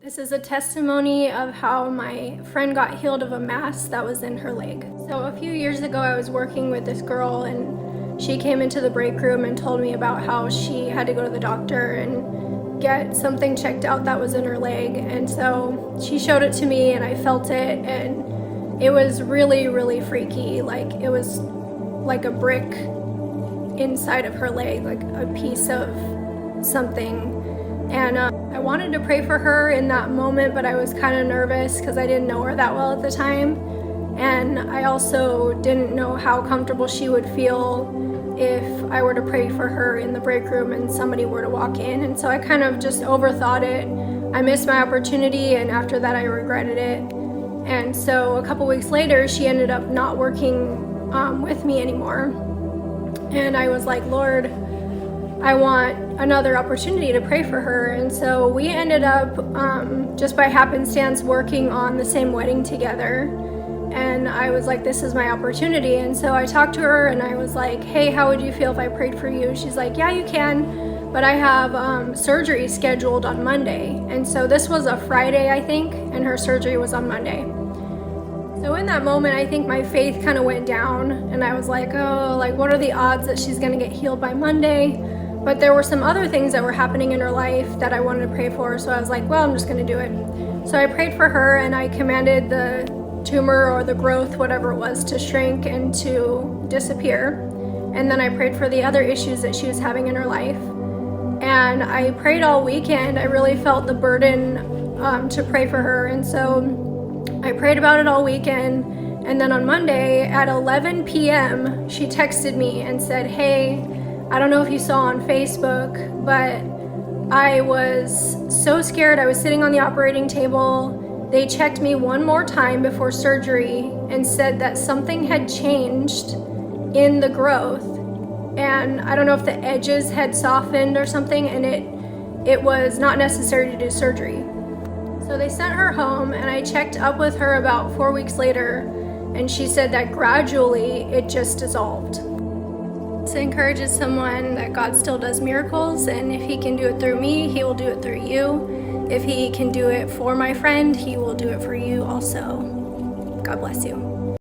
This is a testimony of how my friend got healed of a mass that was in her leg. So a few years ago, I was working with this girl, and she came into the break room and told me about how she had to go to the doctor and get something checked out that was in her leg. And so she showed it to me, and I felt it, and it was really, really freaky. Like, it was like a brick inside of her leg, like a piece of something. And I wanted to pray for her in that moment, but I was kind of nervous because I didn't know her that well at the time. And I also didn't know how comfortable she would feel if I were to pray for her in the break room and somebody were to walk in. And so I kind of just overthought it. I missed my opportunity, and after that I regretted it. And so a couple weeks later, she ended up not working with me anymore. And I was like, Lord, I want another opportunity to pray for her. And so we ended up, just by happenstance, working on the same wedding together. And I was like, this is my opportunity. And so I talked to her and I was like, hey, how would you feel if I prayed for you? She's like, yeah, you can, but I have surgery scheduled on Monday. And so this was a Friday, I think, and her surgery was on Monday. So in that moment, I think my faith kind of went down, and I was like, oh, like, what are the odds that she's gonna get healed by Monday? But there were some other things that were happening in her life that I wanted to pray for, so I was like, well, I'm just gonna do it. So I prayed for her, and I commanded the tumor or the growth, whatever it was, to shrink and to disappear. And then I prayed for the other issues that she was having in her life. And I prayed all weekend. I really felt the burden to pray for her, and so I prayed about it all weekend. And then on Monday at 11 p.m., she texted me and said, hey, I don't know if you saw on Facebook, but I was so scared. I was sitting on the operating table. They checked me one more time before surgery and said that something had changed in the growth. And I don't know if the edges had softened or something, and it was not necessary to do surgery. So they sent her home, and I checked up with her about 4 weeks later, and she said that gradually it just dissolved. This encourages someone that God still does miracles, and if he can do it through me, he will do it through you. If he can do it for my friend, he will do it for you also. God bless you.